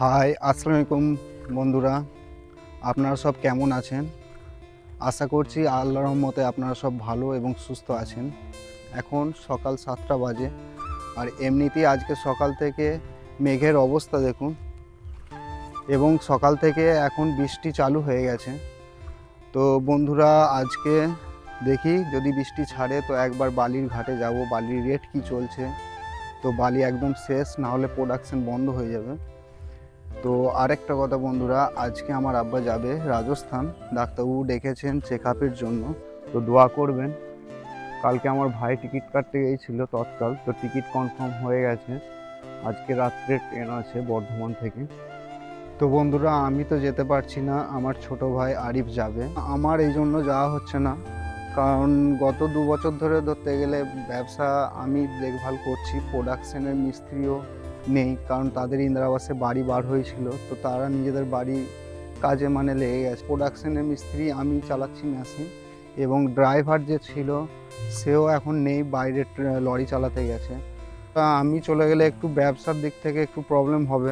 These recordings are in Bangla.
হাই, আসসালামু আলাইকুম বন্ধুরা। আপনারা সব কেমন আছেন? আশা করছি আল্লাহর রহমতে আপনারা সব ভালো এবং সুস্থ আছেন। এখন সকাল 7টা বাজে, আর এমনিতেই আজকে সকাল থেকে মেঘের অবস্থা দেখুন, এবং সকাল থেকে এখন বৃষ্টি চালু হয়ে গেছে। তো বন্ধুরা, আজকে দেখি যদি বৃষ্টি ছাড়ে তো একবার বালির ঘাটে যাব। বালির রেট কী চলছে, তো বালি একদম শেষ, না হলে প্রোডাকশন বন্ধ হয়ে যাবে। তো আরেকটা কথা বন্ধুরা, আজকে আমার আব্বা যাবে রাজস্থান, ডাক্তারবাবু ডেকেছেন চেক আপের জন্য, তো দোয়া করবেন। কালকে আমার ভাই টিকিট কাটতে গিয়েছিল তৎকাল, তো টিকিট কনফার্ম হয়ে গেছে। আজকে রাত্রে ট্রেন আছে বর্ধমান থেকে। তো বন্ধুরা, আমি তো যেতে পারছি না, আমার ছোট ভাই আরিফ যাবে। আমার এই জন্য যাওয়া হচ্ছে না, কারণ গত 2 বছর ধরে ধরতে গেলে ব্যবসা আমি দেখভাল করছি, প্রোডাকশনের মিস্ত্রিও নেই, কারণ তাদের ইন্দিরা আবাসে বাড়ি বার হয়েছিল, তো তারা নিজেদের বাড়ি কাজে লেগে গেছে। প্রোডাকশনের মিস্ত্রি আমি চালাচ্ছি মেশিন, এবং ড্রাইভার যে ছিল সেও এখন নেই, বাইরে লরি চালাতে গেছে। তা আমি চলে গেলে একটু ব্যবসার দিক থেকে একটু প্রবলেম হবে,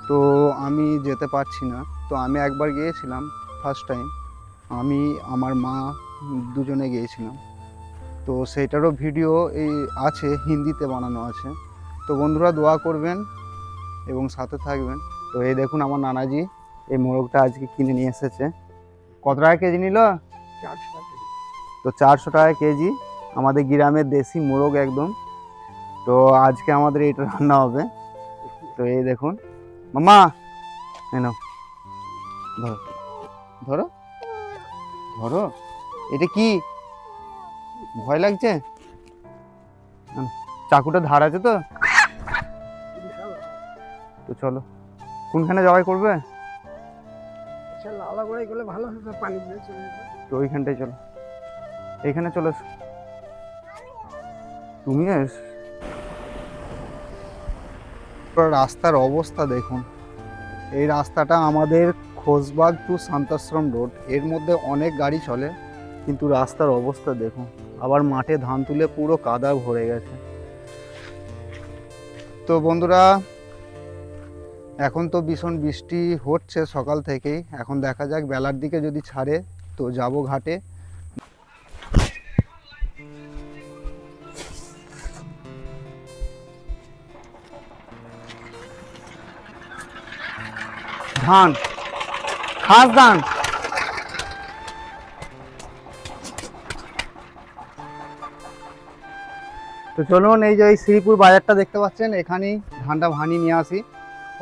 তো আমি যেতে পারছি না। তো আমি একবার গিয়েছিলাম ফার্স্ট টাইম, আমি আমার মা দুজনে গিয়েছিলাম, তো সেইটারও ভিডিও এই আছে, হিন্দিতে বানানো আছে। তো বন্ধুরা দোয়া করবেন এবং সাথে থাকবেন। তো এই দেখুন আমার নানাজি এই মোরগটা আজকে কিনে নিয়ে এসেছে। কত টাকা কেজি নিল? 400 টাকা। তো 400 টাকা কেজি আমাদের গ্রামের দেশি মোরগ একদম। তো আজকে আমাদের এটা রান্না হবে। তো এই দেখুন মামা, নাও ধরো ধরো ধরো, এটা কি ভয় লাগছে? চাকুটা ধার আছে তো? তো চলো, কোনখানে জবাই করবে? ভালো হবে, পানি তো ওইখানটায় চলো, এইখানে চলে তুমি। রাস্তার অবস্থা দেখুন, এই রাস্তাটা আমাদের খোসবাগ টু শান্তাশ্রম রোড, এর মধ্যে অনেক গাড়ি চলে, কিন্তু রাস্তার অবস্থা দেখুন। আবার মাঠে ধান তুলে পুরো কাদা ভরে গেছে। তো বন্ধুরা, এখন তো ভীষণ বৃষ্টি হচ্ছে সকাল থেকেই, এখন দেখা যাক বেলার দিকে যদি ছাড়ে তো যাব ঘাটে। ধান, খাস ধান। তো চলুন, এই যে এই শ্রীপুর বাজারটা দেখতে পাচ্ছেন, এখানেই ধানটা ভানি নিয়ে আসি।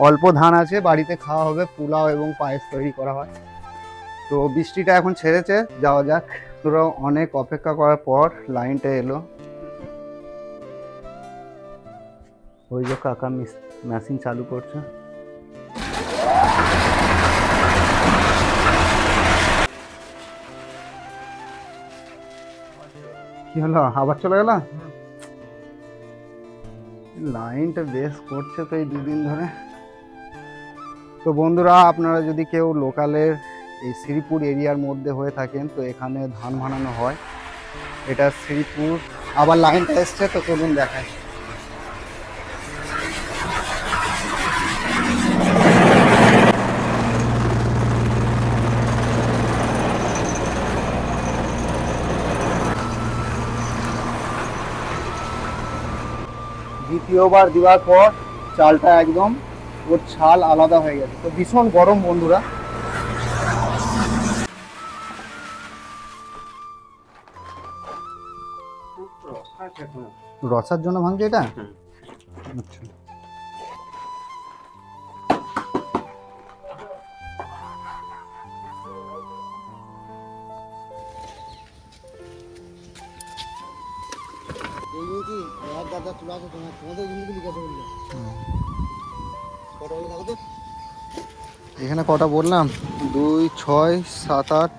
অল্প ধান আছে, বাড়িতে খাওয়া হবে, পোলাও এবং পায়েস তৈরি করা হয়। তো বৃষ্টিটা এখন ছেড়েছে, যাওয়া যাক। তোরা অনেক অপেক্ষা করার পর লাইনটা এলো। ওই যে কাকা মেশিন চালু করছে। কি হলো, আবার চলে গেল? লাইনটা বেশ করছে তো এই 2 দিন ধরে। তো বন্ধুরা, আপনারা যদি কেউ লোকালের এই শ্রীপুর এরিয়ার মধ্যে হয়ে থাকেন, তো এখানে ধান ভানানো হয়। এটা শ্রীপুর। আবার লাইনটা এসছে, তো চলুন দেখায়। দ্বিতীয়বার দেওয়ার পর চালটা একদম ওর ছাল আলাদা হয়ে গেছে। তো ভীষণ গরম বন্ধুরা। রসার জন্য ভাঙছে এটা? আচ্ছা, এখানে কটা বললাম? 2, 6, 7, 8।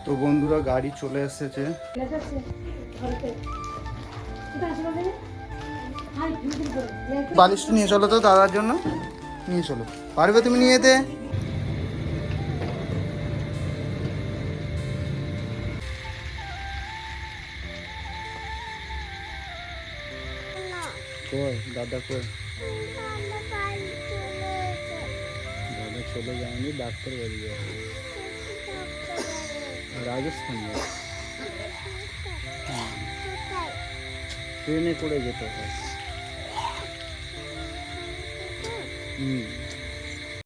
তো বন্ধুরা, গাড়ি চলে এসেছে। বালিশটা নিয়ে চলো তো দাদার জন্য, নিয়ে চলো। পারবে তুমি নিয়ে যেতে? কই দাদা কই? দাদা বাড়ি চলে এসে দাদা চলে যায়নি, ডাক্তার বাড়ি গেছে। ডাক্তার বাড়ি রাজস্থান গেছে। কোথায়? ট্রেনে করে যেতে হয়। হুম।